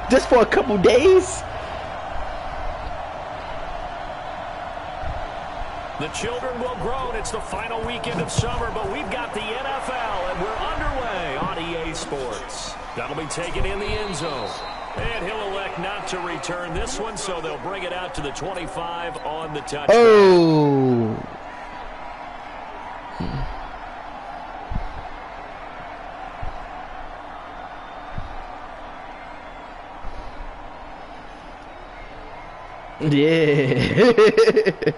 Just for a couple days? The children will grow, and it's the final weekend of summer, but we've got the NFL, and we're underway on EA Sports. That'll be taken in the end zone. And he'll elect not to return this one, so they'll bring it out to the 25 on the touchdown. Oh. Yeah.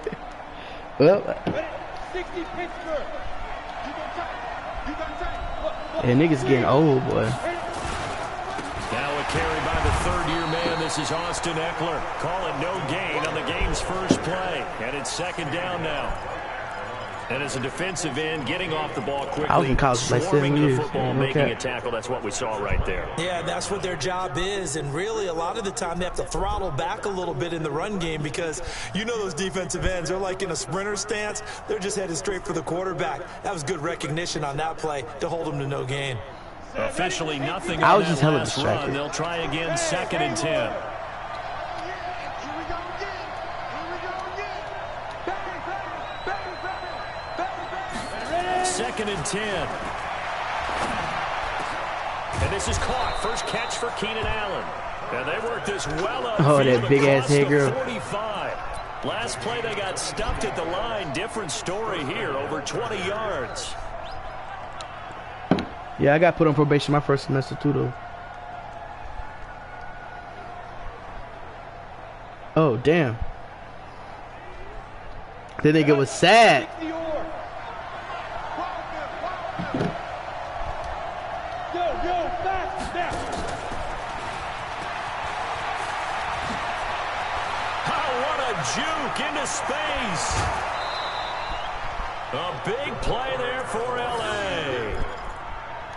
Well. Yeah, niggas getting old, boy. Now a carry by the third-year man. This is Austin Eckler. Call it no gain on the game's first play. And it's second down now. And as a defensive end, getting off the ball quickly, I was in college like 7 years. Football, making a tackle, that's what we saw right there. Yeah, that's what their job is, and really a lot of the time they have to throttle back a little bit in the run game because you know those defensive ends, they're like in a sprinter stance. They're just headed straight for the quarterback. That was good recognition on that play to hold them to no gain. Officially nothing I on was just that hella last distracted. run. They'll try again, 2nd and 10. Second and 10. And this is caught. First catch for Keenan Allen. And they worked this well up. Oh, that big-ass head girl. 45. Last play, they got stuffed at the line. Different story here, over 20 yards. Yeah, I got put on probation my first semester too, though. Oh, damn. That nigga was sad. Juke into space. A big play there for LA.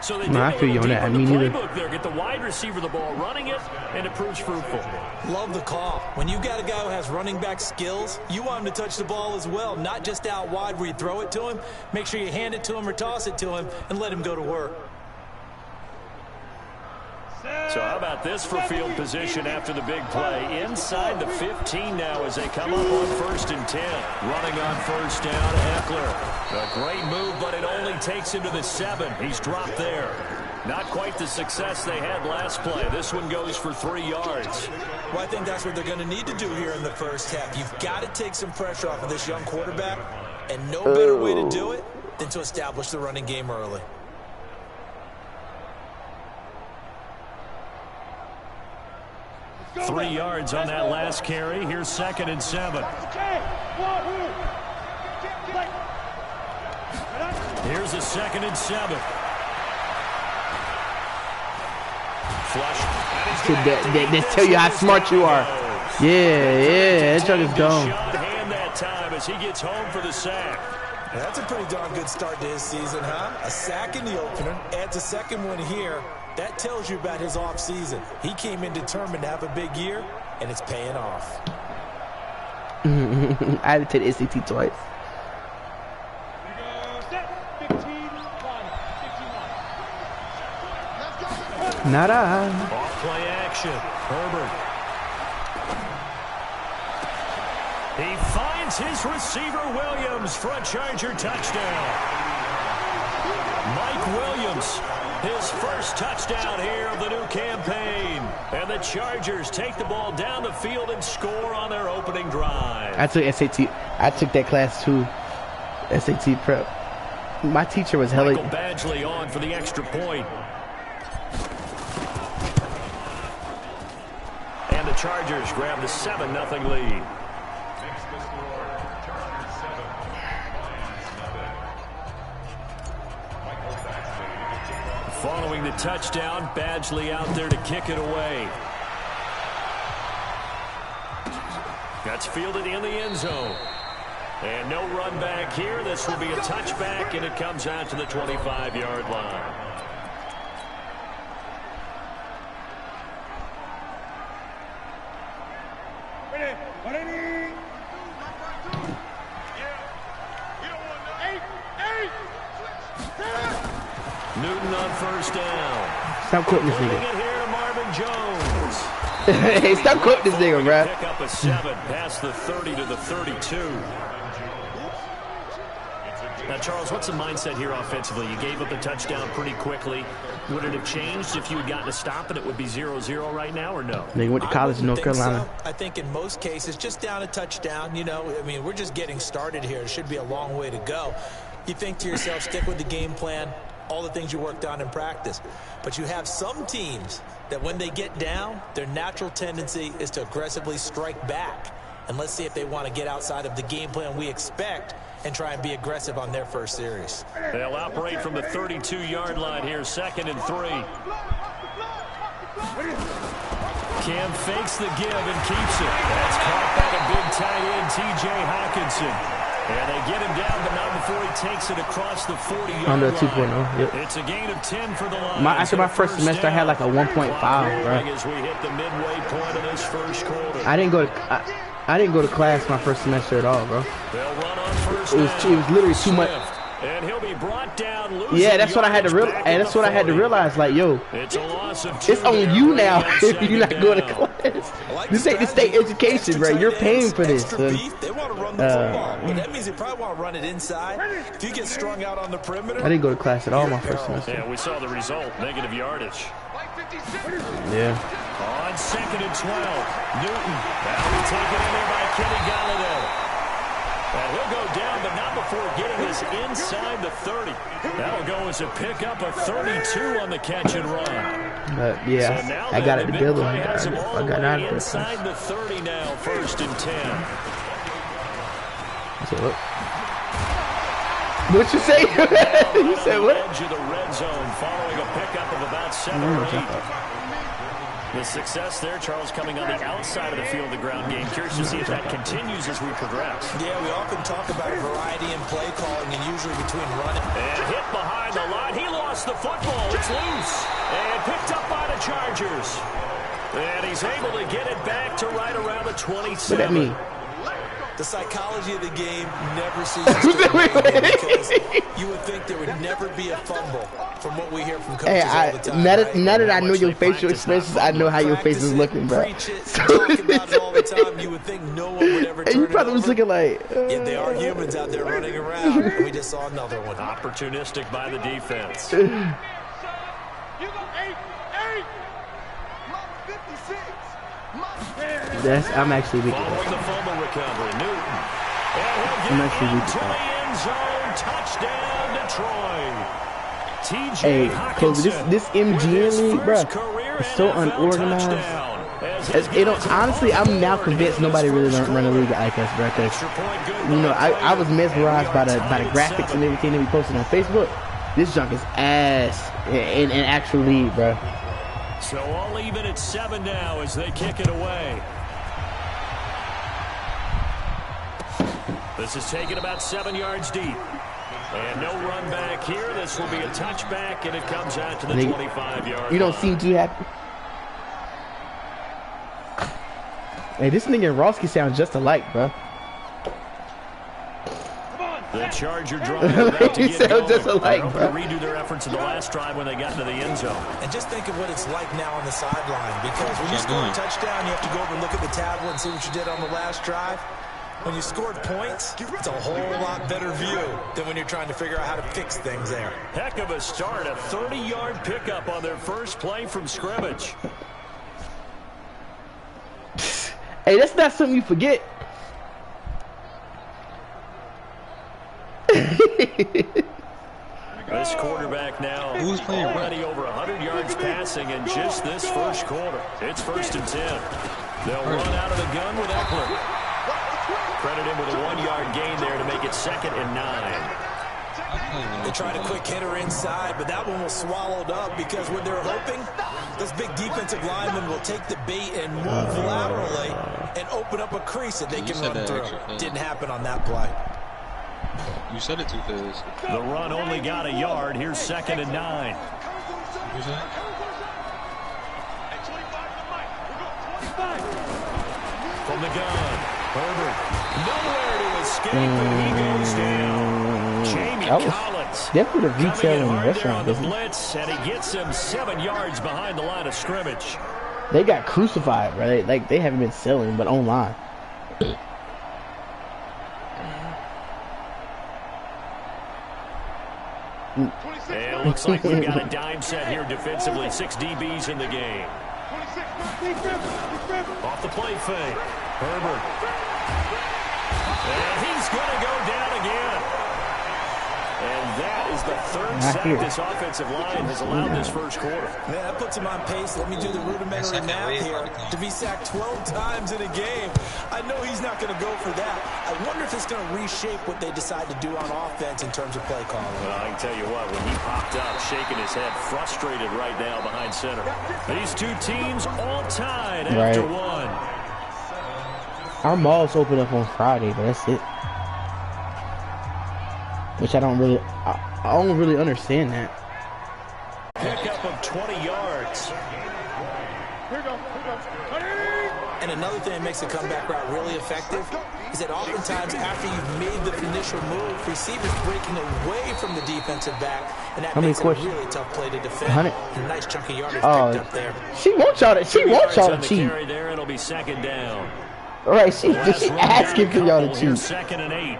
So they I feel you on that. I mean, either. There, get the wide receiver the ball, running it, and it proves fruitful. Love the call. When you got a guy who has running back skills, you want him to touch the ball as well, not just out wide where you throw it to him. Make sure you hand it to him or toss it to him and let him go to work. So how about this for field position after the big play? Inside the 15 now as they come up on 1st and 10. Running on first down, Eckler. A great move, but it only takes him to the 7. He's dropped there. Not quite the success they had last play. This one goes for 3 yards. Well, I think that's what they're going to need to do here in the first half. You've got to take some pressure off of this young quarterback, and no better way to do it than to establish the running game early. Three yards on that last carry. Here's 2nd and 7. Here's a 2nd and 7. Flush. They tell you how smart you are. Yeah, that truck is dumb. Hand that time as he gets home for the sack. That's a pretty darn good start to his season, huh? A sack in the opener, adds a second one here. That tells you about his offseason. He came in determined to have a big year, and it's paying off. I had to take the SAT twice. Nada. Off play action. Herbert. He finds his receiver Williams for a Charger touchdown. Mike Williams, his first touchdown here of the new campaign. And the Chargers take the ball down the field and score on their opening drive. I took SAT. I took that class too. SAT prep. My teacher was hella. Michael Badgley on for the extra point. And the Chargers grab the 7-0 lead. Following the touchdown, Badgley out there to kick it away. That's fielded in the end zone. And no run back here. This will be a touchback, and it comes out to the 25-yard line. Newton on first down. Stop quitting this nigga. Moving it here to Marvin Jones. Hey, stop quoting this nigga, bro. Pick up a 7 past the 30 to the 32. Now, Charles, what's the mindset here offensively? You gave up a touchdown pretty quickly. Would it have changed if you had gotten a stop and it would be 0-0 right now, or no? They went to college in North Carolina. So. I think in most cases, just down a touchdown, you know, I mean, we're just getting started here. It should be a long way to go. You think to yourself, stick with the game plan, all the things you worked on in practice. But you have some teams that when they get down, their natural tendency is to aggressively strike back. And let's see if they want to get outside of the game plan we expect and try and be aggressive on their first series. They'll operate from the 32-yard line here, 2nd and 3. Cam fakes the give and keeps it. That's caught by the big tight end, T.J. Hawkinson. And they get him down, but not before he takes it across the 40-yard line. Under 2.0, yep. It's a gain of 10 for the line. After my first semester, I had like a 1.5, bro. As we hit the midway point of this first quarter. I didn't go to class my first semester at all, bro. They'll run on first It was literally too much. And he'll be brought down. Yeah, that's what I had to realize. And that's what I had to realize. Like, yo, it's a loss of 2. It's on you now if you're not going to class. This ain't the state education, bro. You're paying for this. They want to run the football, but that means they probably want to run it inside. If you get strung out on the perimeter, I didn't go to class at all my first semester. Yeah, we saw the result. Negative yardage. Yeah. On 2nd and 12, Newton. That'll be taken in there by Kenny Galladay. And he'll go down, but not before getting us inside the 30. That'll go as a pickup of 32 on the catch and run. Yeah, so I got it together. I got out of it. Inside the 30 now, 1st and 10. So what you say? You said what? Edge of the red zone, following a pickup of about 7 or 8. The success there, Charles, coming on the outside of the field, the ground game. Curious to see if that continues as we progress. Yeah, we often talk about variety in play calling and usually between running. And hit behind the line. He lost the football. It's loose. And picked up by the Chargers. And he's able to get it back to right around the 27. What that mean? The psychology of the game never ceases to amaze me because you would think there would never be a fumble from what we hear from coaches all the time. Now that I know your facial expressions, I know how your face is looking, bro. Talk about it all the time. You would think no one would ever turn it over. And you probably was looking like... Yet they are humans out there running around. And we just saw another one. Opportunistic by the defense. I'm actually weak. Following the fumble recovery, Newton. I'm actually weak. To the end zone, touchdown Detroit. TJ Hey, Kobe, Hawkinson this MGM league, bro, is so unorganized. Honestly, I'm now convinced nobody really don't run a league like us, bro. Because you know, I was mesmerized by the graphics and everything that we posted on Facebook. This junk is ass in actual league, bro. So all even at 7 now as they kick it away. This is taken about 7 yards deep. And no run back here. This will be a touchback, and it comes out to the 25-yard line. You don't seem too happy. Hey, this nigga and Roski sound just alike, bro. The Charger drive about to get going. Just alike, They're bro. hoping to redo their efforts in the last drive when they got into the end zone. And just think of what it's like now on the sideline. Because when you score a touchdown, you have to go over and look at the tablet and see what you did on the last drive. When you scored points, it's a whole lot better view than when you're trying to figure out how to fix things there. Heck of a start. A 30-yard pickup on their first play from scrimmage. Hey, that's not something you forget. This quarterback now already over 100 yards passing in just this first quarter. It's 1st and 10. They'll run out of the gun with Eckler. Credit him with a 1-yard gain there to make it 2nd and 9. They tried a quick hitter inside, but that one was swallowed up because when they're hoping, those big defensive linemen will take the bait and move laterally and open up a crease that they can run through. Didn't happen on that play. You said it too fast. The run only got a yard. Here's 2nd and 9. Who's that? From the gun, Herbert. Nowhere to escape, and he goes down. Jamie Collins. Definitely the retail and restaurant business. business. Blitz, and he gets him 7 yards behind the line of scrimmage. They got crucified, right? Like they haven't been selling, but online. And it looks like we've got a dime set here defensively. 6 DBs in the game. Off the play fake. Herbert. And he's going to go down again. And that is the third sack this offensive line has allowed this first quarter. Yeah, that puts him on pace. Let me do the rudimentary math here. To be sacked 12 times in a game, I know he's not going to go for that. I wonder if it's going to reshape what they decide to do on offense in terms of play calling. Well, I can tell you what, when he popped up, shaking his head, frustrated right now behind center. These two teams all tied after one. Our malls open up on Friday, but that's it. Which I don't really understand that. Pickup of 20 yards. And another thing that makes a comeback route really effective is that oftentimes after you've made the initial move, receivers breaking away from the defensive back, and that makes it a really tough play to defend. A nice chunk of yardage picked up there. She wants y'all to cheat. There, it'll be second down. All right, she asking for y'all to cheat. Second and 8.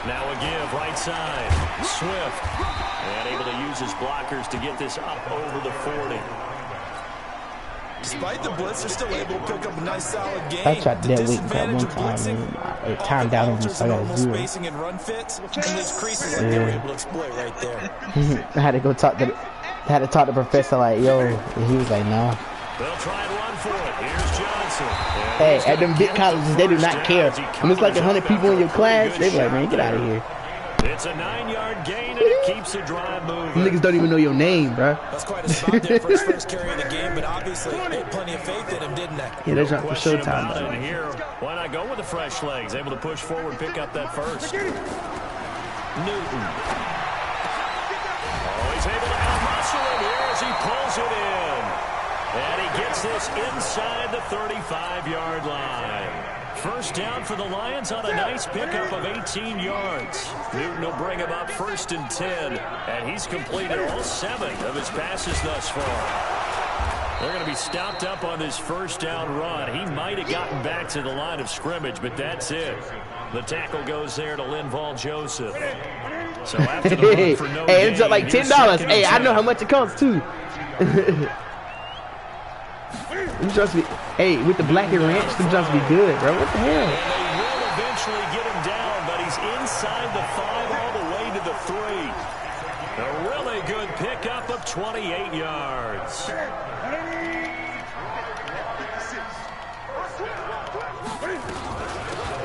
Now a give, right side. Swift. And able to use his blockers to get this up over the 40. Despite the blitz, they're still able to pick up a nice solid game. I tried dead weight that one time, and it timed down on me, so I got 0. Spacing and run fits, and those creases like they were able to exploit right there. I had to go talk to the professor, like, yo, and he was like, no. They'll try and run for it. Here's Johnson. Hey, at them big colleges, they do not care. When it's like 100 people in your class, they be like, man, get out of here. It's a 9-yard gain, and it keeps the drive moving. Them niggas don't even know your name, bro. That's quite a spot there for his first carry of the game, but obviously they had plenty of faith in him, didn't they? Yeah, they're trying for showtime. Here, why not go with the fresh legs? Able to push forward, pick up that first. Newton. Oh, he's able to out-muscle him here as he pulls it in. And he gets this inside the 35-yard line. First down for the Lions on a nice pickup of 18 yards. Newton will bring him up 1st and 10. And he's completed all 7 of his passes thus far. They're going to be stopped up on this first down run. He might have gotten back to the line of scrimmage, but that's it. The tackle goes there to Linval Joseph. So after the run for no hey, it's gain, like $10. Hey, I know how much it costs, too. Just be, hey, with the black and ranch, them just be good, bro. What the hell? And they will eventually get him down, but he's inside the 5 all the way to the 3. A really good pickup of 28 yards.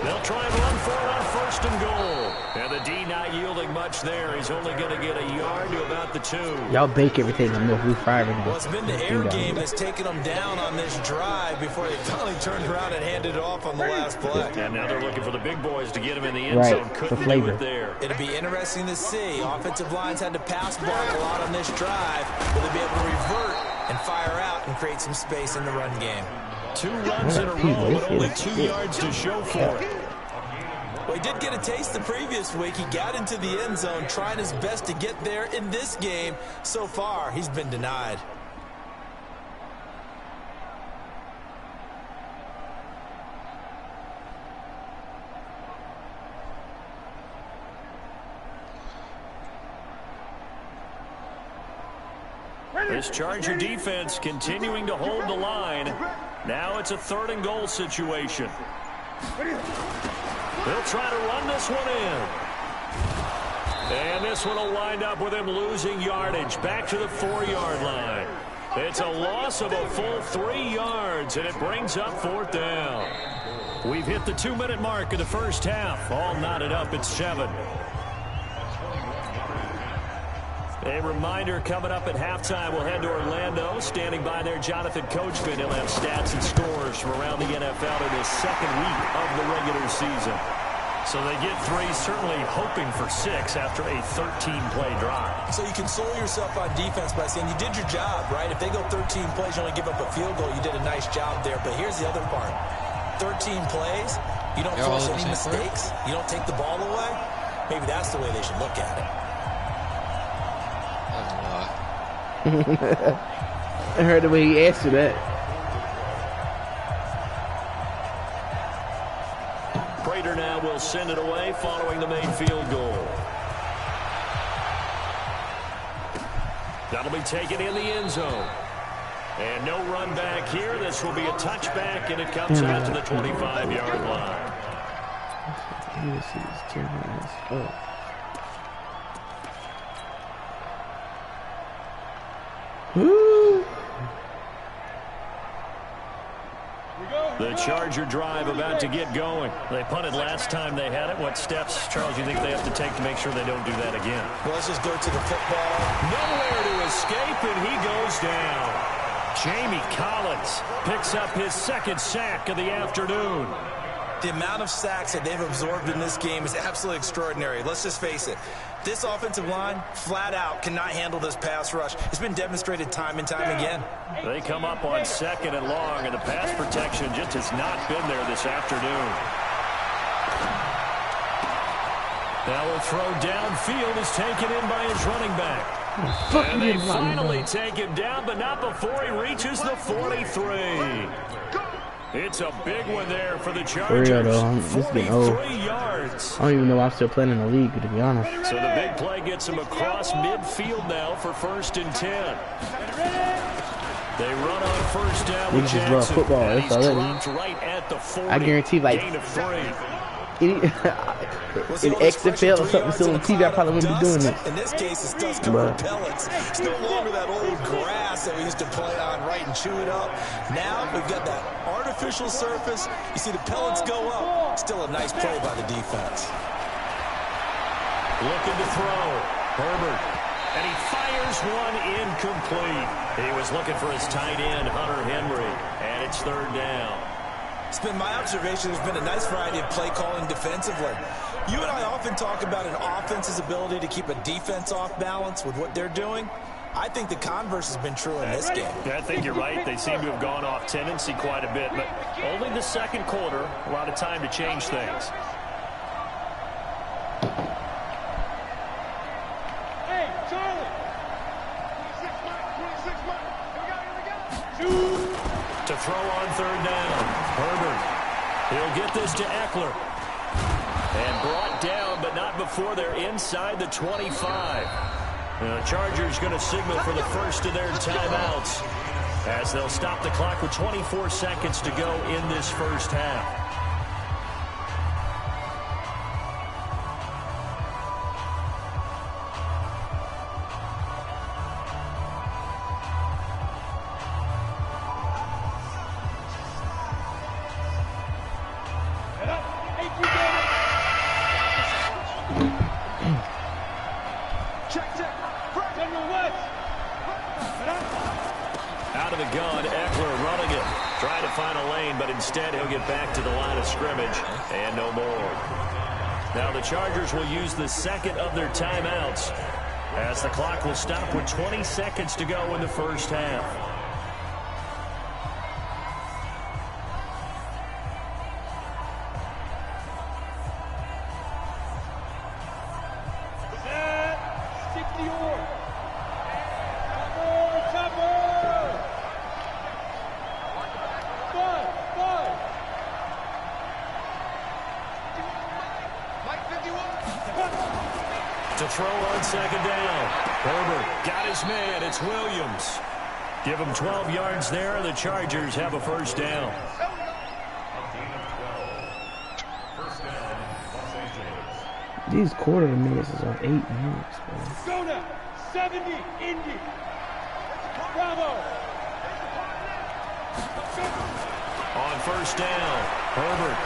They'll try and run for it on 1st and goal. And the D not yielding much there. He's only going to get a yard to about the 2. Y'all bake everything on milk. We fry everything. Well, it's been the air game that's taken them down on this drive before they finally turned around and handed it off on the last play. And now they're looking for the big boys to get him in the end zone. Couldn't do it there. It'll be interesting to see. Offensive lines had to pass block a lot on this drive. Will they be able to revert and fire out and create some space in the run game? 2 runs in a row, but only 2 yards to show for it. Well, he did get a taste the previous week. He got into the end zone, trying his best to get there in this game. So far, he's been denied. This Charger defense continuing to hold the line. Now it's a 3rd and goal situation. They'll try to run this one in. And this one will wind up with him losing yardage back to the 4-yard line. It's a loss of a full 3 yards, and it brings up 4th down. We've hit the 2-minute mark of the first half. All knotted up at 7. A reminder, coming up at halftime, we'll head to Orlando. Standing by there, Jonathan Coachman. He'll have stats and scores from around the NFL in his 2nd week of the regular season. So they get 3, certainly hoping for 6 after a 13-play drive. So you console yourself on defense by saying you did your job, right? If they go 13 plays, you only give up a field goal, you did a nice job there. But here's the other part. 13 plays, you don't force any mistakes, you don't take the ball away. Maybe that's the way they should look at it. I heard the way he asked you that. Prater now will send it away following the main field goal. That'll be taken in the end zone. And no run back here. This will be a touchback, and it comes out to the 25-yard line. The Charger drive about to get going. They punted last time they had it. What steps, Charles, do you think they have to take to make sure they don't do that again? Well, let's just go to the football. Nowhere to escape, and he goes down. Jamie Collins picks up his second sack of the afternoon. The amount of sacks that they've absorbed in this game is absolutely extraordinary. Let's just face it. This offensive line, flat out, cannot handle this pass rush. It's been demonstrated time and time again. They come up on 2nd and long, and the pass protection just has not been there this afternoon. Now a throw downfield is taken in by his running back. And they finally take him down, but not before he reaches the 43. It's a big one there for the Chargers. For real, though. 43 yards. I don't even know why I'm still playing in the league, to be honest. So the big play gets him across midfield now for 1st and 10. They run on 1st down with Jackson. Love football. That's all right at the 40. I guarantee, like, gain of 3. in XFL or something still on TV, I probably wouldn't be doing this. In this case, it's dust covered pellets. It's no longer that old grass that we used to play on, right, and chew it up. Now we've got that artificial surface. You see the pellets go up. Still a nice play by the defense. Looking to throw. Herbert. And he fires one incomplete. He was looking for his tight end, Hunter Henry. And it's 3rd down. It's been my observation there's been a nice variety of play calling defensively. You and I often talk about an offense's ability to keep a defense off balance with what they're doing. I think the converse has been true in this game. I think you're right. They seem to have gone off tendency quite a bit, but only the 2nd quarter, a lot of time to change things. Hey, Charlie! 26 here we go. To throw on 3rd down. Herbert. He'll get this to Eckler. And brought down, but not before they're inside the 25. The Chargers going to signal for the first of their timeouts as they'll stop the clock with 24 seconds to go in this first half. Out of the gun, Eckler running it. Trying to find a lane, but instead he'll get back to the line of scrimmage. And no more. Now the Chargers will use the 2nd of their timeouts as the clock will stop with 20 seconds to go in the first half. To throw on 2nd down. Herbert got his man. It's Williams. Give him 12 yards there. The Chargers have a 1st down. These quarter minutes is on 8 minutes, bro. Go now. 70, Indy. Bravo. On 1st down, Herbert.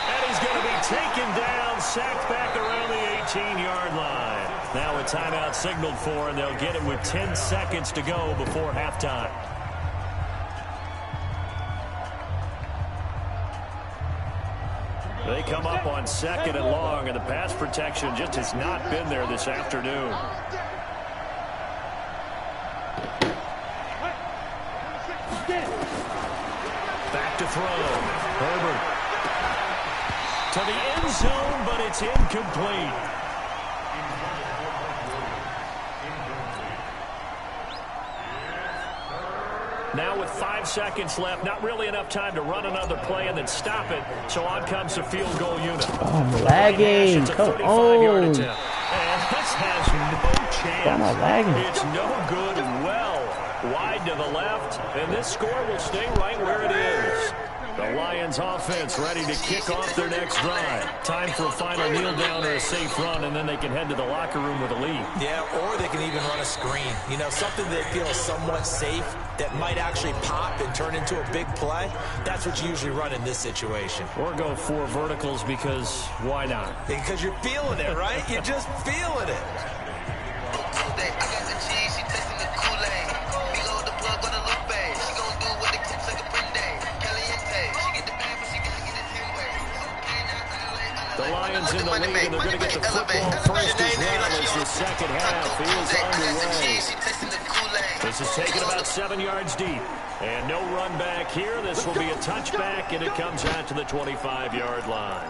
And he's going to be taken down, sacked back around the 18-yard line. Now a timeout signaled for, and they'll get it with 10 seconds to go before halftime. They come up on 2nd and long, and the pass protection just has not been there this afternoon. Back to throw. Herbert. To the end zone, but it's incomplete. Now with 5 seconds left, not really enough time to run another play and then stop it. So on comes the field goal unit. Oh, I'm lagging. Come on. And this has no chance. I'm not lagging. It's no good. Well, wide to the left, and this score will stay right where it is. The Lions offense ready to kick off their next drive. Time for a final kneel down or a safe run, and then they can head to the locker room with a lead. Yeah, or they can even run a screen. You know, something they feel is somewhat safe that might actually pop and turn into a big play. That's what you usually run in this situation. Or go 4 verticals because why not? Because you're feeling it, right? You're just feeling it. The Lions in the lead, and they're going to get the football first as well as the second half is underway. This is taken about 7 yards deep. And no run back here. This will be a touchback, and it comes out to the 25-yard line.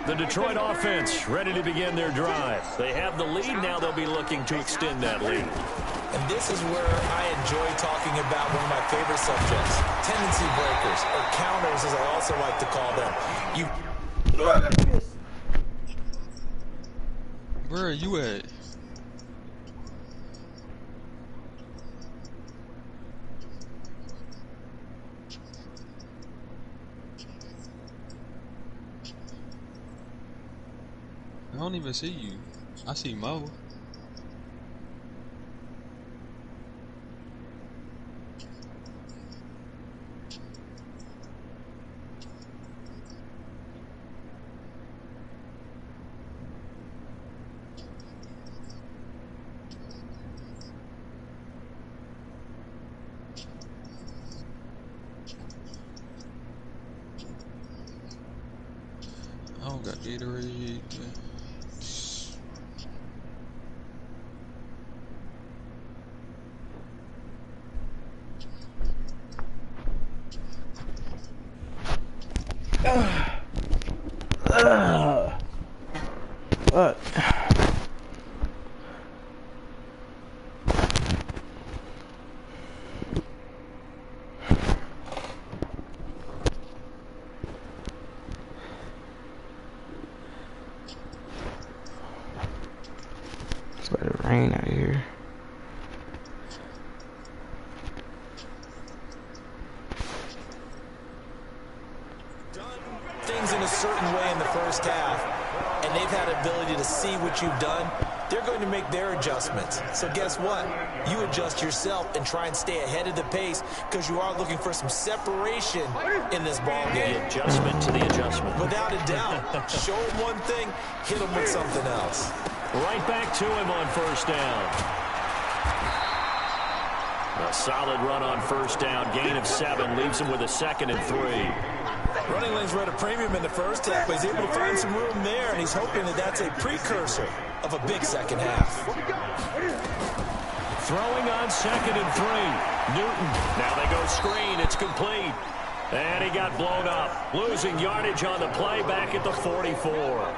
The Detroit offense ready to begin their drive. They have the lead. Now they'll be looking to extend that lead. And this is where I enjoy talking about one of my favorite subjects, tendency breakers, or counters as I also like to call them. Where are you at? I don't even see you. I see Mo. I don't got Gatorade. What? It's about to rain out here. Things in a certain way in the first half, and they've had ability to see what you've done. They're going to make their adjustments. So guess what? You adjust yourself and try and stay ahead of the pace because you are looking for some separation in this ball game. The adjustment to the adjustment. Without a doubt. Show them one thing, hit them with something else. Right back to him on first down. A solid run on first down. Gain of 7 leaves him with a 2nd and 3. Running lanes were at a premium in the first half, but he's able to find some room there, and he's hoping that that's a precursor of a big second half. Throwing on 2nd and 3. Newton. Now they go screen. It's complete. And he got blown up. Losing yardage on the play back at the 44.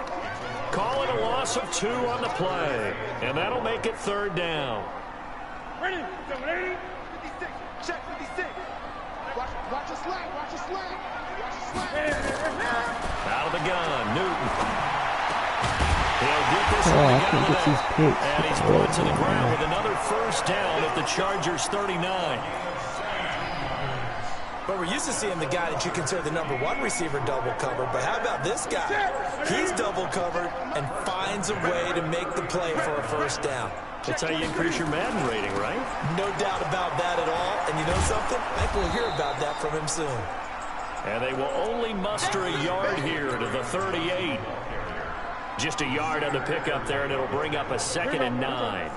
Call it a loss of 2 on the play. And that'll make it 3rd down. Ready? 780. 56. Check 56. Watch your slack. Watch your slack. Watch your slack. Out of the gun. Newton. He'll get this Oh, I can get these picks. and he's brought to the ground with another first down at the Chargers 39. But we're used to seeing the guy that you consider the #1 receiver double covered. But how about this guy? He's double covered and finds a way to make the play for a first down. That's how you increase your Madden rating, right? No doubt about that at all. And you know something? I think we'll hear about that from him soon. And they will only muster a yard here to the 38. Just a yard on the pickup there, and it'll bring up a 2nd and 9.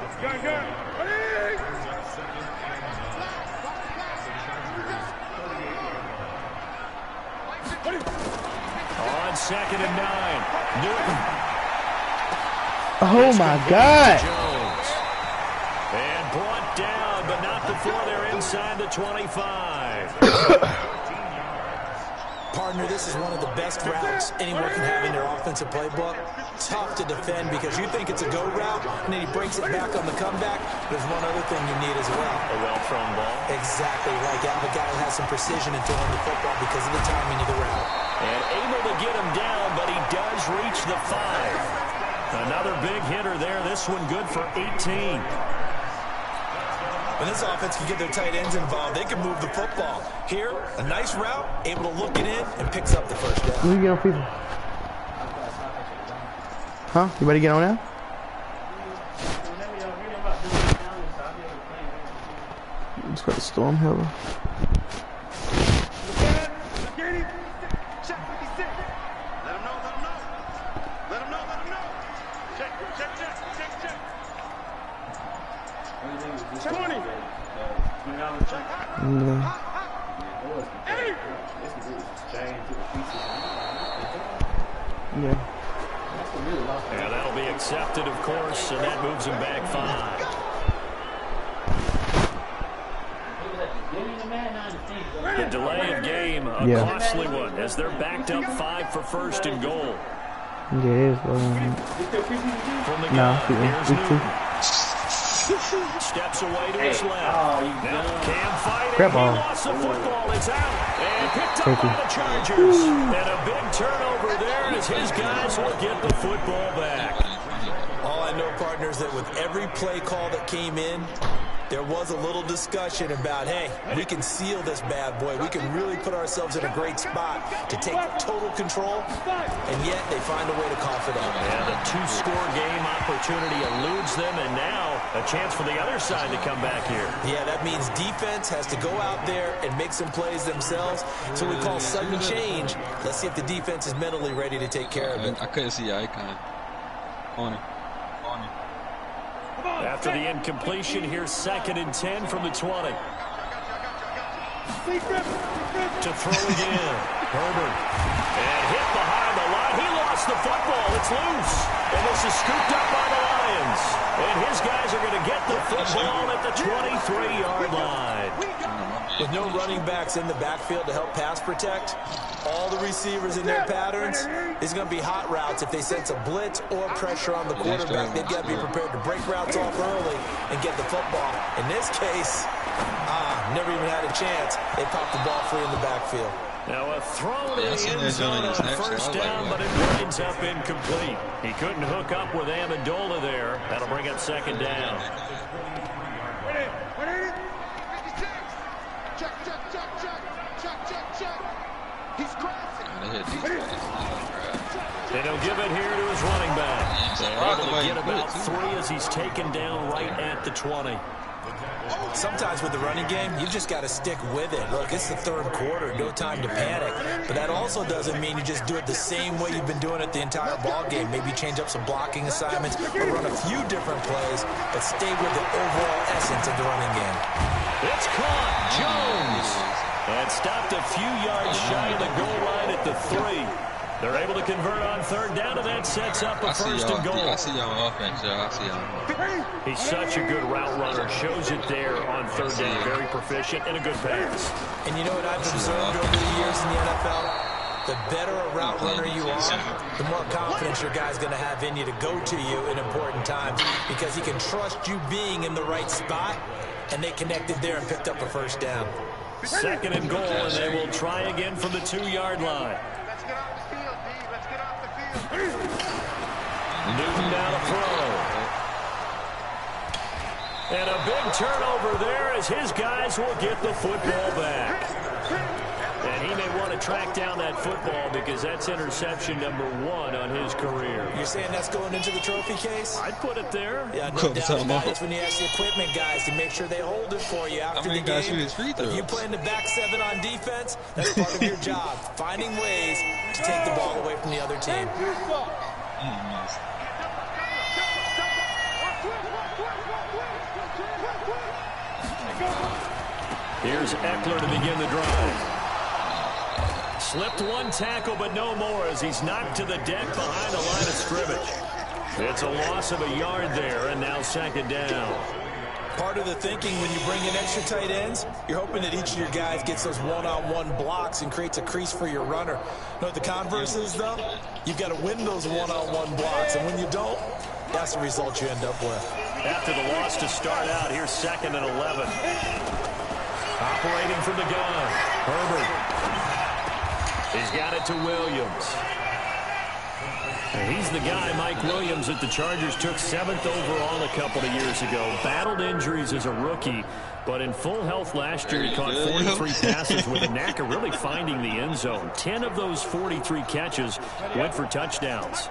On 2nd and 9, Newton. Oh my God! Jones. And brought down, but not before they're inside the 25. Partner, this is one of the best routes anyone can have in their offensive playbook. Tough to defend because you think it's a go route, and then he breaks it back on the comeback. There's one other thing you need as well. A well-thrown ball. Exactly. Like have a guy who has some precision in throwing the football because of the timing of the route. And able to get him down, but he does reach the 5. Another big hitter there. This one good for 18. When this offense can get their tight ends involved, they can move the football. Here, a nice route, able to look it in, and picks up the first down. Let me get on people. Huh? You ready to get on now? It's got a storm, hell. Yeah, that'll be accepted, of course, and that moves him back 5. The delay of game, a costly one, as they're backed up 5 for first and goal. Yeah, it is. From the gun, here's Newton. Steps away to his left. Now Cam fighting. He lost the football. It's out. And picked up by the Chargers. And a big turnover there as his guys will get the football back. All I know, partners, that with every play call that came in, there was a little discussion about, hey, we can seal this bad boy. We can really put ourselves in a great spot to take total control, and yet they find a way to cough it up. And the 2-score game opportunity eludes them, and now a chance for the other side to come back here. Yeah, that means defense has to go out there and make some plays themselves. So we call sudden change. Let's see if the defense is mentally ready to take care of it. I couldn't see your icon. On it. After the incompletion, here's 2nd and 10 from the 20. To throw again. Herbert. And hit behind the line. He lost the football. It's loose. And this is scooped up by the Lions. And his guys are going to get the football at the 23-yard line. With no running backs in the backfield to help pass protect, all the receivers in their patterns, it's going to be hot routes. If they sense a blitz or pressure on the quarterback, they've got to be prepared to break routes off early and get the football. In this case, never even had a chance. They popped the ball free in the backfield. Now a throw in the end zone on first down, but it winds up incomplete. He couldn't hook up with Amendola there. That'll bring up 2nd down. And he'll give it here to his running back. Able to get about 3 as he's taken down right at the 20. Sometimes with the running game, you've just got to stick with it. Look, it's the 3rd quarter, no time to panic. But that also doesn't mean you just do it the same way you've been doing it the entire ball game. Maybe change up some blocking assignments or run a few different plays, but stay with the overall essence of the running game. It's caught. Jones. And stopped a few yards shy of the goal line at the 3. They're able to convert on 3rd down, and that sets up a 1st and goal. I see y'all on offense, I see y'all. He's such a good route runner. Shows it there on 3rd down. Very proficient and a good pass. And you know what I've observed over the years in the NFL? The better a route runner you are, the more confidence your guy's going to have in you to go to you in important times because he can trust you being in the right spot, and they connected there and picked up a 1st down. 2nd and goal, and they will try again from the 2-yard line. Let's get off the field, D. Let's get off the field. Newton down to throw. And a big turnover there as his guys will get the football back. And he may want to track down that football because that's interception number 1 on his career. You're saying that's going into the trophy case? I'd put it there. Yeah, no doubt about it. That's when you ask the equipment guys to make sure they hold it for you after the game. If you play in the back 7 on defense, that's part of your job. Finding ways to take the ball away from the other team. Here's Eckler to begin the drive. Slipped 1 tackle, but no more as he's knocked to the deck behind the line of scrimmage. It's a loss of a yard there, and now 2nd down. Part of the thinking when you bring in extra tight ends, you're hoping that each of your guys gets those one-on-one blocks and creates a crease for your runner. You know what the converse is, though? You've got to win those one-on-one blocks, and when you don't, that's the result you end up with. After the loss to start out, here's 2nd and 11. Operating from the gun, Herbert. He's got it to Williams. And he's the guy, Mike Williams, that the Chargers took 7th overall a couple of years ago. Battled injuries as a rookie, but in full health last year, he caught 43 passes with a knack of really finding the end zone. 10 of those 43 catches went for touchdowns.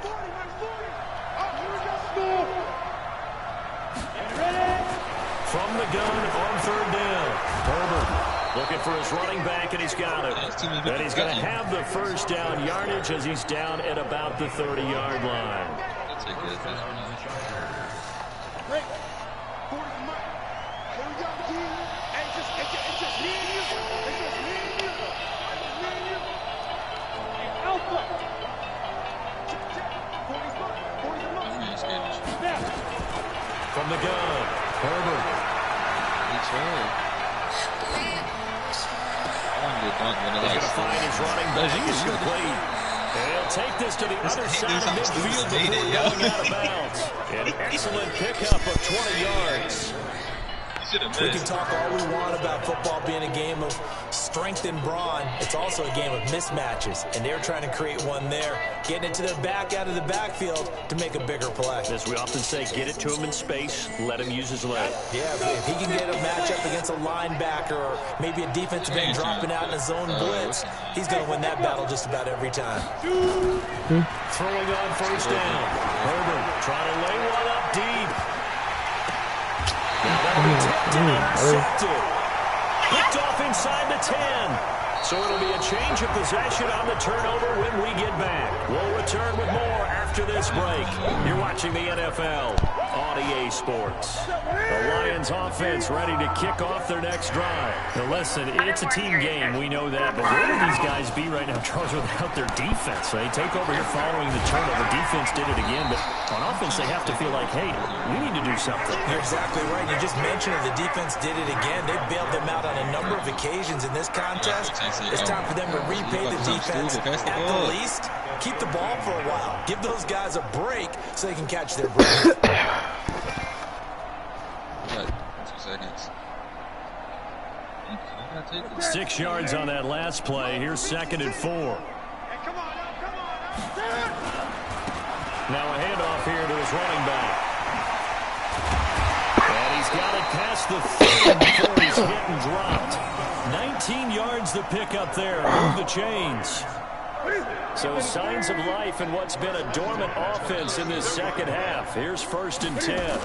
From the gun on 3rd down, Herbert. Looking for his running back, and he's got it. And he's going to have the first down yardage as he's down at about the 30-yard line. That's a good thing. Great. 40 from Mike. Here we go, G. Hey, it's just me and you. It's just me and you. It's me and you. Alpha. 40 from Mike. From the gun, Herbert. That's right. He's going to find his running back. He's complete. And he'll take this to the other side of midfield before going out of bounds. An excellent pickup of 20 yards. We can talk all we want about football being a game of strength and brawn. It's also a game of mismatches, and they're trying to create one there, getting it to their back out of the backfield to make a bigger play. As we often say, get it to him in space, let him use his leg. Yeah, if he can get a matchup against a linebacker or maybe a defensive end dropping out in a zone blitz, he's going to win that battle just about every time. Throwing on 1st down. Herbert trying to lay one up deep. Now that'll be tipped and intercepted. Picked off inside the 10. So it'll be a change of possession on the turnover when we get back. We'll return with more after this break. You're watching the NFL on EA Sports. The Lions offense ready to kick off their next drive. Now listen, it's a team game. We know that. But where would these guys be right now, Charles, without their defense? They take over here following the turnover. Defense did it again. But on offense, they have to feel like, hey, we need to do something. You're exactly right. You just mentioned the defense did it again. They bailed them out on a number of occasions in this contest. It's time for them to repay the defense at the least. Keep the ball for a while. Give those guys a break so they can catch their breath. 2 seconds. 6 yards on that last play. Here's 2nd and 4. Now a handoff here to his running back. And he's got it past the 30 before he's hit and dropped. 19 yards to pick up there. Move the chains. So signs of life in what's been a dormant offense in this second half. Here's 1st and 10.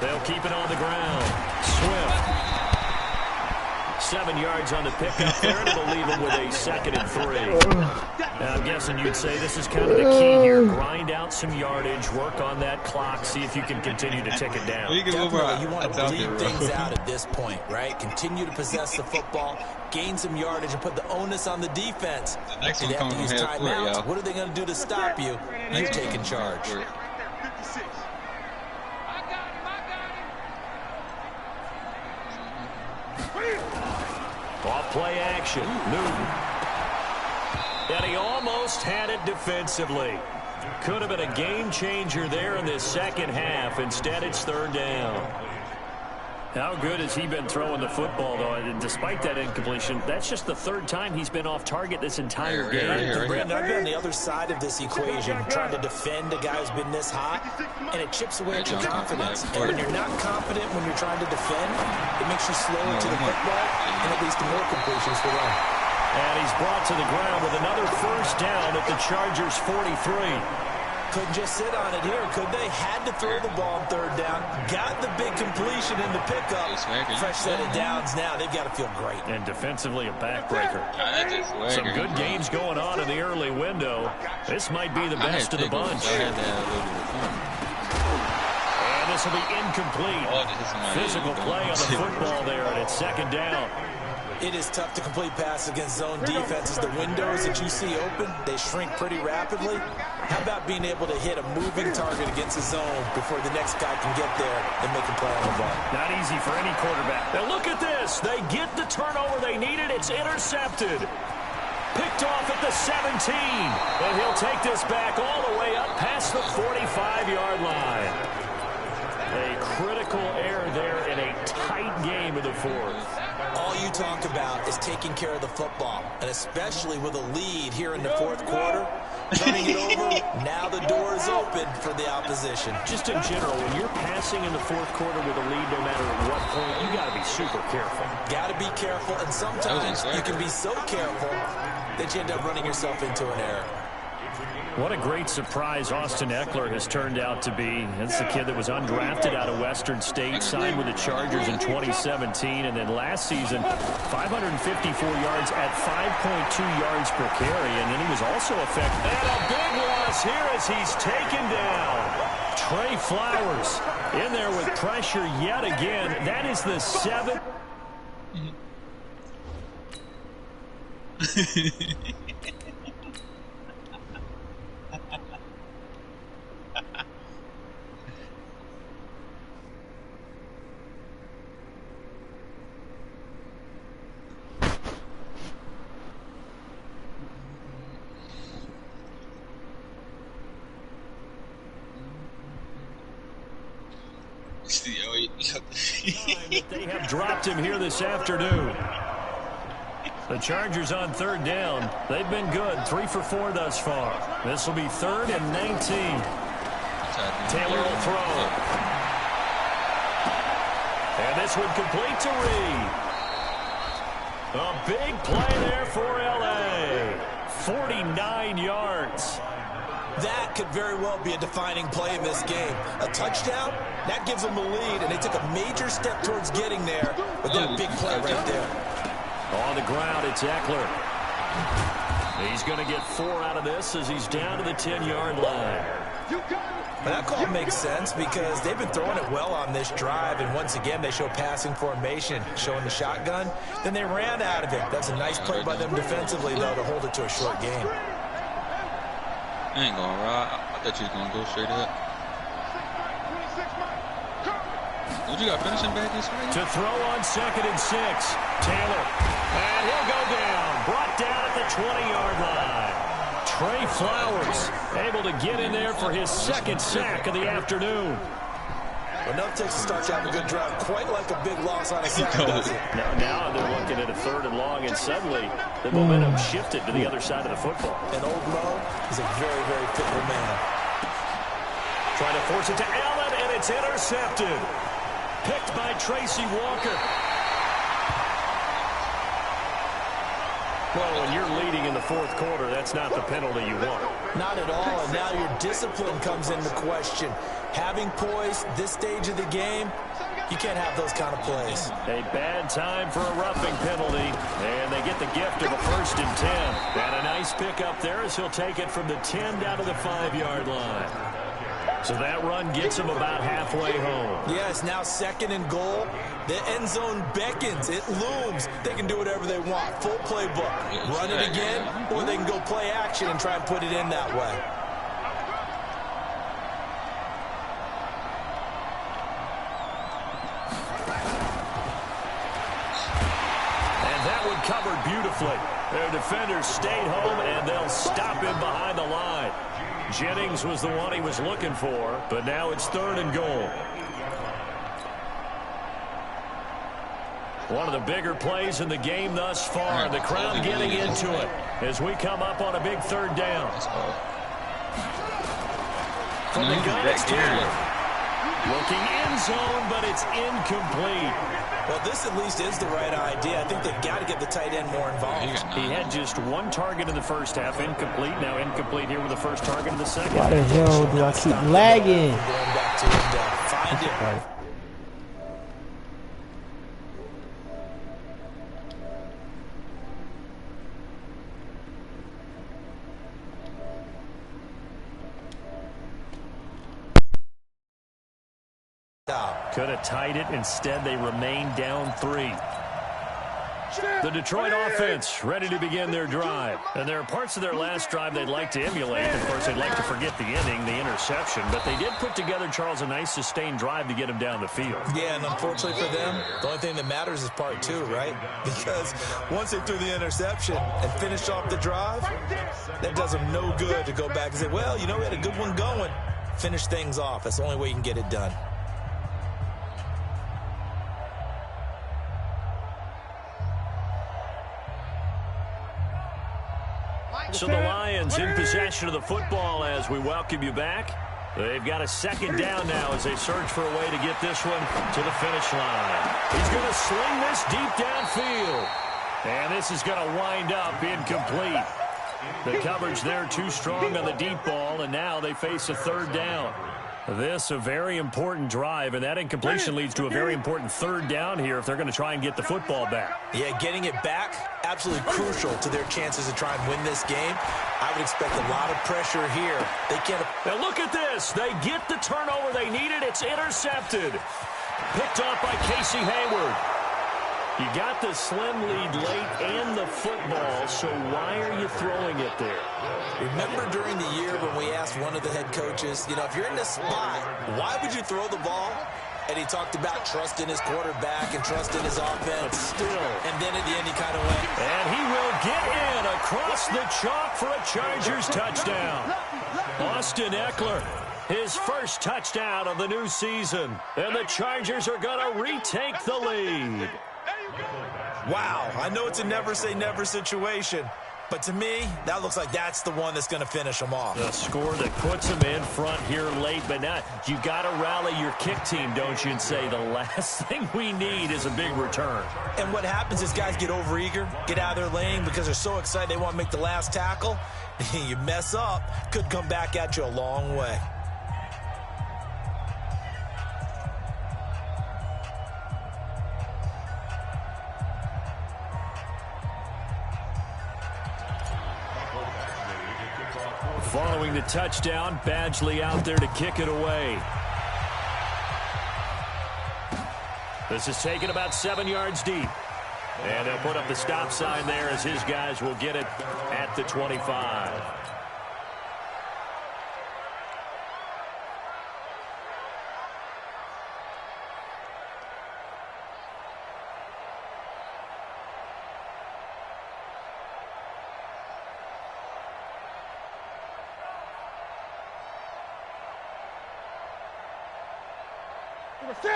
They'll keep it on the ground. Swift. 7 yards on the pickup there, and it'll leave him with a 2nd and 3. Now, I'm guessing you'd say this is kind of the key here. Grind out some yardage, work on that clock, see if you can continue to tick it down. Definitely, you want to bleed things out at this point, right? Continue to possess the football, gain some yardage, and put the onus on the defense. The next they one have to use coming from half court, timeouts. What are they going to do to stop you? You're taking charge. 56. Off play action. Newton. And he almost had it defensively. Could have been a game changer there in this second half. Instead, it's 3rd down. How good has he been throwing the football, though? And despite that incompletion, that's just the 3rd time he's been off target this entire game. Brandon, I've been on the other side of this equation, trying to defend a guy who's been this hot, and it chips away at your confidence. And when you're not confident when you're trying to defend, it makes you slower to the football, and it leads to more completions for them. And he's brought to the ground with another 1st down at the Chargers' 43. Couldn't just sit on it here, could they? Had to throw the ball on 3rd down. Got the big completion in the pickup. Fresh set of downs now. They've got to feel great. And defensively, a backbreaker. Some good games going on in the early window. This might be the best of the bunch. And this will be incomplete. Physical play on the football there, and it's 2nd down. It is tough to complete passes against zone defenses. The windows that you see open, they shrink pretty rapidly. How about being able to hit a moving target against a zone before the next guy can get there and make a play on the ball? Not easy for any quarterback. Now look at this. They get the turnover they needed. It's intercepted. Picked off at the 17. And he'll take this back all the way up past the 45-yard line. A critical error there in a tight game in the fourth. All you talk about is taking care of the football, and especially with a lead here in the fourth quarter, turning it over, now the door is open for the opposition. Just in general, when you're passing in the fourth quarter with a lead, no matter at what point, you got to be super careful. Got to be careful, and sometimes you can be so careful that you end up running yourself into an error. What a great surprise Austin Ekeler has turned out to be. That's the kid that was undrafted out of Western State, signed with the Chargers in 2017, and then last season, 554 yards at 5.2 yards per carry, and then he was also effective. And a big loss here as he's taken down. Trey Flowers in there with pressure yet again. That is the 7th. They have dropped him here this afternoon. The Chargers on third down. They've been good. 3 for 4 thus far. This will be 3rd and 19. Taylor will throw. And this one complete to Reed. A big play there for L.A. 49 yards. That could very well be a defining play in this game. A touchdown, that gives them the lead, and they took a major step towards getting there with that big play right there. On the ground, it's Ekeler. He's going to get 4 out of this as he's down to the 10-yard line. That call makes sense because they've been throwing it well on this drive, and once again they show passing formation, showing the shotgun. Then they ran out of it. That's a nice play by them defensively, though, to hold it to a short game. I ain't gonna ride. I thought you was gonna go straight up. What you got finishing back this way? To throw on 2nd and 6. Taylor. And he'll go down. Brought down at the 20-yard line. Trey Flowers able to get in there for his 2nd sack of the afternoon. Enough takes to start to have a good drive, quite like a big loss on a sack, does it? Now they're looking at a 3rd and long, and suddenly the momentum shifted to the other side of the football. And old Mo is a very, very fickle man. Trying to force it to Allen, and it's intercepted. Picked by Tracy Walker. Well, when you're leading in the fourth quarter, that's not the penalty you want. Not at all, and now your discipline comes into question. Having poise this stage of the game, you can't have those kind of plays. A bad time for a roughing penalty, and they get the gift of a 1st and 10. And a nice pickup there as he'll take it from the 10 down to the 5-yard line. So that run gets him about halfway home. Yeah, it's now 2nd and goal. The end zone beckons. It looms. They can do whatever they want. Full playbook. Run it again, or they can go play action and try and put it in that way. And that one covered beautifully. Their defenders stayed home, and they'll stop him behind the line. Jennings was the one he was looking for, but now it's 3rd and goal. One of the bigger plays in the game thus far. The crowd getting into it as we come up on a big 3rd down. From the gun, it's Taylor. Looking in zone, but it's incomplete. Well, this at least is the right idea. I think they've got to get the tight end more involved. He had just 1 target in the first half, incomplete. Now incomplete here with the first target in the second. Why the hell do I keep lagging? Going back to him to find him. Could have tied it. Instead, they remain down 3. The Detroit offense ready to begin their drive. And there are parts of their last drive they'd like to emulate. Of course, they'd like to forget the inning, the interception. But they did put together, Charles, a nice sustained drive to get them down the field. Yeah, and unfortunately for them, the only thing that matters is part two, right? Because once they threw the interception and finished off the drive, that does them no good to go back and say, well, you know, we had a good one going. Finish things off. That's the only way you can get it done. So the Lions in possession of the football as we welcome you back. They've got a second down now as they search for a way to get this one to the finish line. He's going to sling this deep downfield. And this is going to wind up incomplete. The coverage there too strong on the deep ball, and now they face a third down. This a very important drive, and that incompletion leads to a very important third down here if they're going to try and get the football back. Yeah, getting it back, absolutely crucial to their chances to try and win this game. I would expect a lot of pressure here. They can't. Now look at this. They get the turnover they needed. It's intercepted. Picked off by Casey Hayward. You got the slim lead late and the football, so why are you throwing it there? Remember during the year when we asked one of the head coaches, you know, if you're in this spot, why would you throw the ball? And he talked about trust in his quarterback and trust in his offense. But still. And then at the end he kind of went. And he will get in across the chalk for a Chargers touchdown. Austin Eckler, his first touchdown of the new season. And the Chargers are going to retake the lead. Wow, I know it's a never-say-never situation, but to me, that looks like that's the one that's going to finish them off. The score that puts them in front here late, but now you got to rally your kick team, don't you, and say the last thing we need is a big return. And what happens is guys get overeager, get out of their lane because they're so excited they want to make the last tackle. You mess up, could come back at you a long way. Following the touchdown, Badgley out there to kick it away. This is taken about 7 yards deep. And they'll put up the stop sign there as his guys will get it at the 25.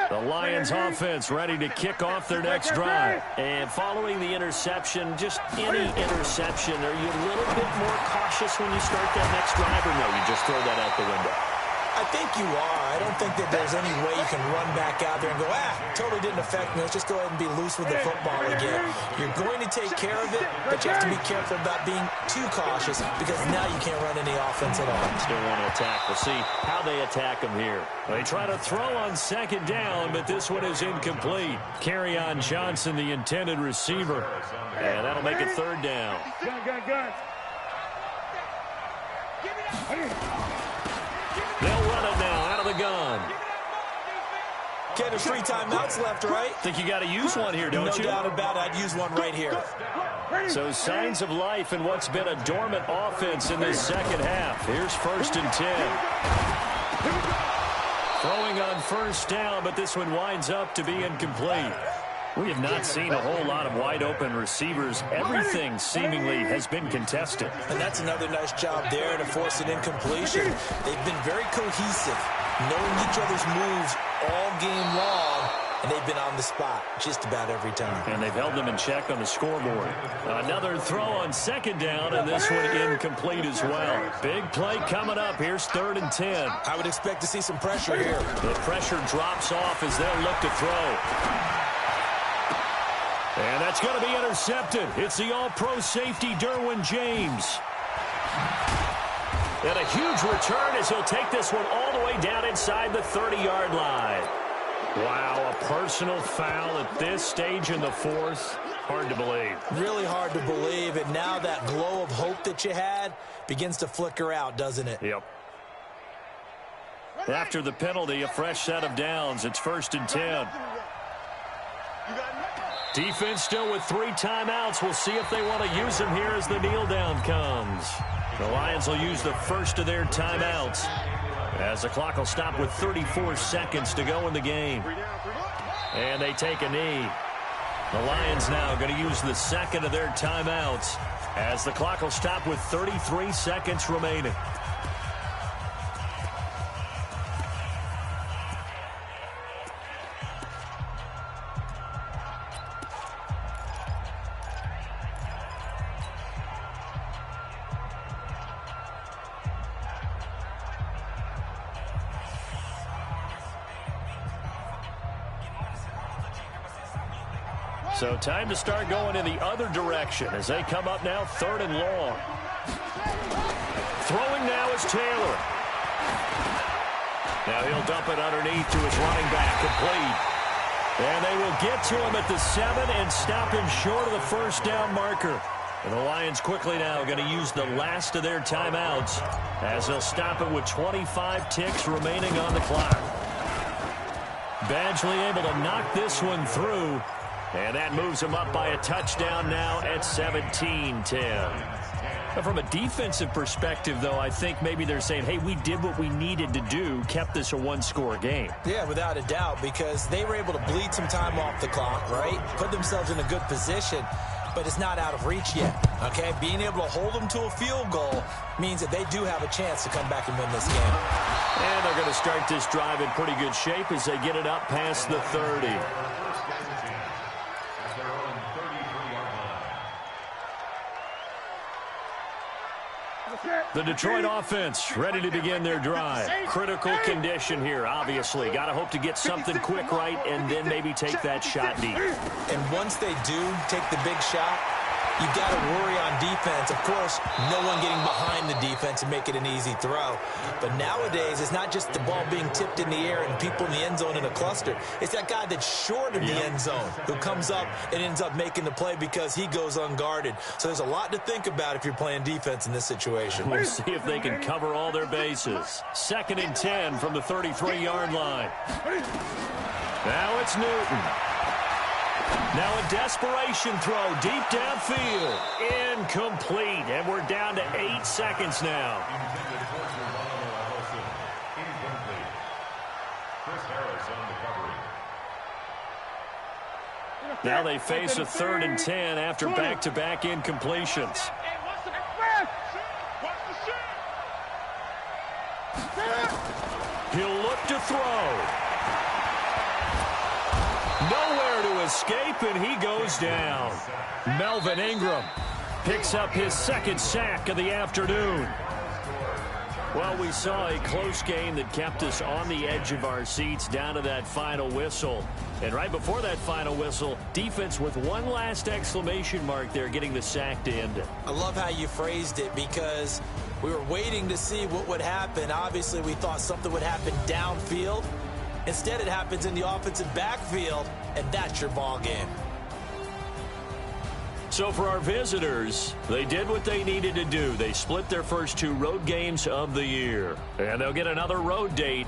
The Lions offense ready to kick off their next drive. And following the interception, just any interception, are you a little bit more cautious when you start that next drive, or no, you just throw that out the window? I think you are. I don't think that there's any way you can run back out there and go, totally didn't affect me. Let's just go ahead and be loose with the football again. You're going to take care of it, but you have to be careful about being too cautious because now you can't run any offense at all. Still want to attack. We'll see how they attack them here. They try to throw on second down, but this one is incomplete. Kerryon Johnson, the intended receiver. And that'll make it third down. They'll run it now out of the gun. Ken, there's 3 timeouts left, right? Think you got to use one here, don't you? No doubt about it. I'd use one right here. So signs of life in what's been a dormant offense in this second half. Here's 1st and 10. Throwing on first down, but this one winds up to be incomplete. We have not seen a whole lot of wide-open receivers. Everything seemingly has been contested. And that's another nice job there to force an incompletion. They've been very cohesive, knowing each other's moves all game long, and they've been on the spot just about every time. And they've held them in check on the scoreboard. Another throw on second down, and this one incomplete as well. Big play coming up. Here's 3rd and 10. I would expect to see some pressure here. The pressure drops off as they'll look to throw. And that's going to be intercepted. It's the all-pro safety, Derwin James. And a huge return as he'll take this one all the way down inside the 30-yard line. Wow, a personal foul at this stage in the 4th. Hard to believe. Really hard to believe. And now that glow of hope that you had begins to flicker out, doesn't it? Yep. After the penalty, a fresh set of downs. It's 1st and 10. Defense still with 3 timeouts. We'll see if they want to use them here as the kneel down comes. The Lions will use the first of their timeouts as the clock will stop with 34 seconds to go in the game. And they take a knee. The Lions now going to use the second of their timeouts as the clock will stop with 33 seconds remaining. So time to start going in the other direction as they come up now 3rd and long. Throwing now is Taylor. Now he'll dump it underneath to his running back, complete. And they will get to him at the 7 and stop him short of the first down marker. And the Lions quickly now going to use the last of their timeouts as they'll stop it with 25 ticks remaining on the clock. Badgley able to knock this one through. And that moves him up by a touchdown now at 17-10. From a defensive perspective, though, I think maybe they're saying, hey, we did what we needed to do, kept this a one-score game. Yeah, without a doubt, because they were able to bleed some time off the clock, right? Put themselves in a good position, but it's not out of reach yet, okay? Being able to hold them to a field goal means that they do have a chance to come back and win this game. And they're going to start this drive in pretty good shape as they get it up past the 30. The Detroit offense ready to begin their drive. Critical condition here, obviously. Got to hope to get something quick right and then maybe take that shot deep. And once they do take the big shot, you got to worry on defense. Of course, no one getting behind the defense and make it an easy throw. But nowadays, it's not just the ball being tipped in the air and people in the end zone in a cluster. It's that guy that's short of the end zone who comes up and ends up making the play because he goes unguarded. So there's a lot to think about if you're playing defense in this situation. We'll see if they can cover all their bases. 2nd and 10 from the 33-yard line. Now it's Newton. Now a desperation throw deep downfield. Incomplete. And we're down to 8 seconds now. Now they face a 3rd and 10 after back-to-back incompletions. He'll look to throw. Nowhere to escape, and he goes down. Melvin Ingram picks up his 2nd sack of the afternoon. Well, we saw a close game that kept us on the edge of our seats down to that final whistle. And right before that final whistle, defense with one last exclamation mark there, getting the sack to end it. I love how you phrased it because we were waiting to see what would happen. Obviously, we thought something would happen downfield. Instead, it happens in the offensive backfield, and that's your ball game. So for our visitors, they did what they needed to do. They split their first 2 road games of the year, and they'll get another road date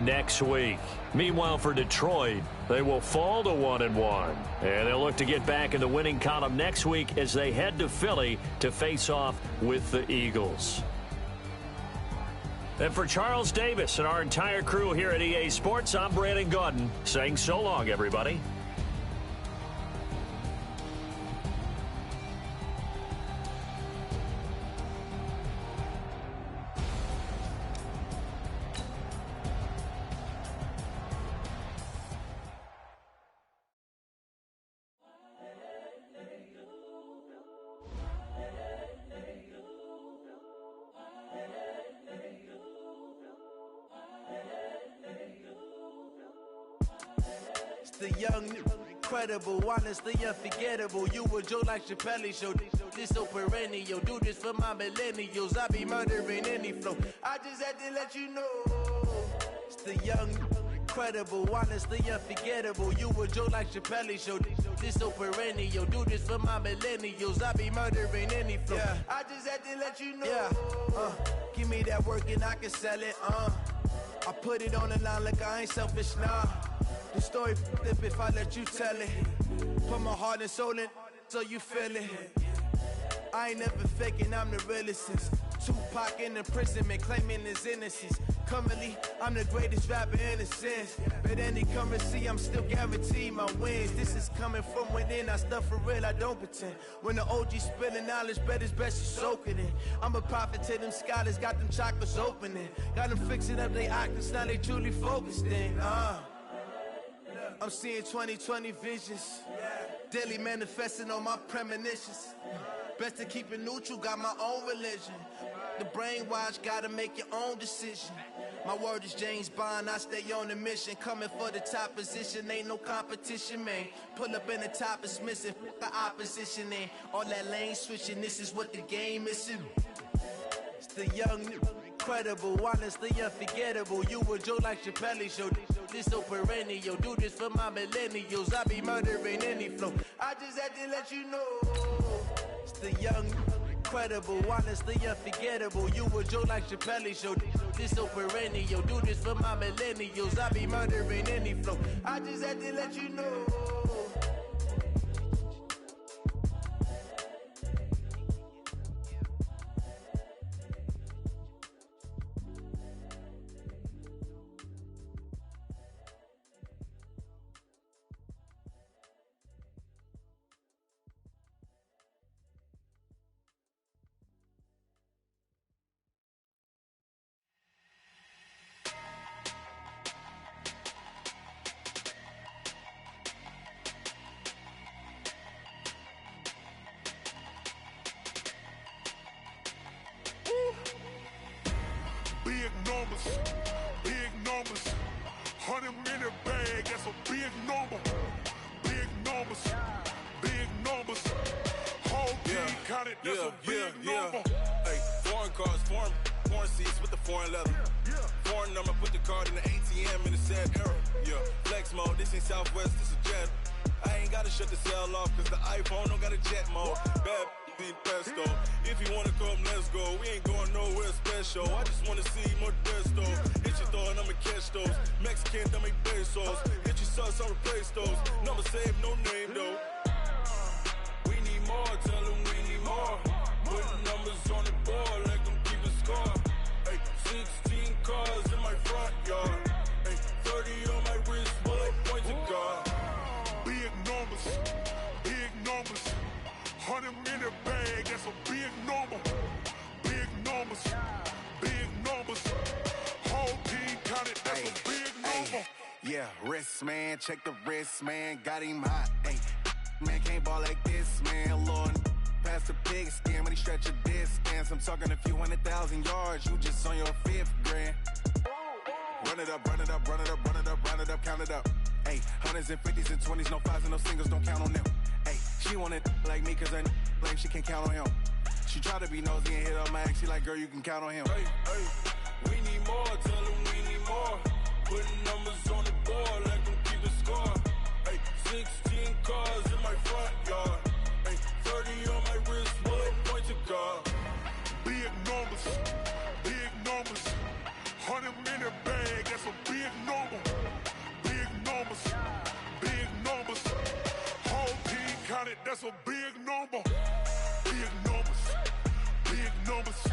next week. Meanwhile, for Detroit, they will fall to 1-1, and they'll look to get back in the winning column next week as they head to Philly to face off with the Eagles. And for Charles Davis and our entire crew here at EA Sports, I'm Brandon Gaudin saying so long, everybody. The young, incredible, honestly unforgettable. You a Joe like Chappelle show. This so perennial. Do this for my millennials. I be murdering any flow. I just had to let you know. It's the young, incredible, honestly unforgettable. You a Joe like Chappelle show. This so perennial. Do this for my millennials. I be murdering any flow. Yeah. I just had to let you know. Yeah. Give me that work and I can sell it. I put it on the line like I ain't selfish, nah. The story flip if I let you tell it. Put my heart and soul in so you feel it. I ain't never faking, I'm the realest since Tupac in imprisonment, claiming his innocence. Currently, I'm the greatest rapper in a sense. But any currency, I'm still guaranteed my wins. This is coming from within, I stuff for real, I don't pretend. When the OG spilling knowledge, bet it's best you soak it in. I'm a prophet to them scholars, got them chakras opening. Got them fixing up their octaves, now they truly focused in. I'm seeing 2020 visions. Daily manifesting on my premonitions. Best to keep it neutral, got my own religion. The brainwash, gotta make your own decision. My word is James Bond, I stay on a mission. Coming for the top position, ain't no competition, man. Pull up in the top, it's missing, the opposition ain't. All that lane switching, this is what the game is. It's the young, incredible, honestly unforgettable. You a Joe like Chappelle show. This so perennial, do this for my millennials. I be murdering any flow. I just had to let you know. It's the young, incredible, honestly unforgettable. You a Joe like Chappelle show. This so perennial, do this for my millennials. I be murdering any flow. I just had to let you know. Big numbers, 100 minute bag, that's a big number. Big numbers, whole team counted, that's a big number. Hey, foreign cars, foreign seats with the foreign leather. Foreign number, put the card in the ATM in the sad era. Yeah, flex mode, this ain't Southwest, this a jet. I ain't gotta shut the cell off, cause the iPhone don't got a jet mode. Bad be pesto. If you wanna come, let's go. We ain't going nowhere special. I just wanna see more desto. Hit your thought, I'ma catch those. Mexican, don't make pesos. Hit your sauce, I'll replace those. Number save, no name though. We need more, tell them we need more. Putting numbers on the board like I'm keeping score. Hey, 16 cars in my front yard. Hey, 30 on my wrist, while I point to God. Big numbers, 100 minute bag, that's a big number. Big numbers, whole team counted, that's a big number. Yeah, wrist man, check the wrist man, got him hot. Ay, man can't ball like this, man. Lord, past the pig skin, when he stretch a distance. I'm talking a few 100,000 yards, you just on your 5th grand. Run it up, count it up. Ay, hundreds and 50s and 20s, no 5s and no singles, don't count on them. Ay, she want it like me, cause her like she can't count on him. She try to be nosy and hit up my ex, she like, girl, you can count on him. Hey, we need more, tell them we need more. Putting numbers on the board like I'm keeping score. Hey, 16 cars in my front yard. Hey, 30 on my wrist, while I point to God. Big numbers, 100 minute bag, that's a big number. Big numbers, whole team counted, that's a big number. Big numbers,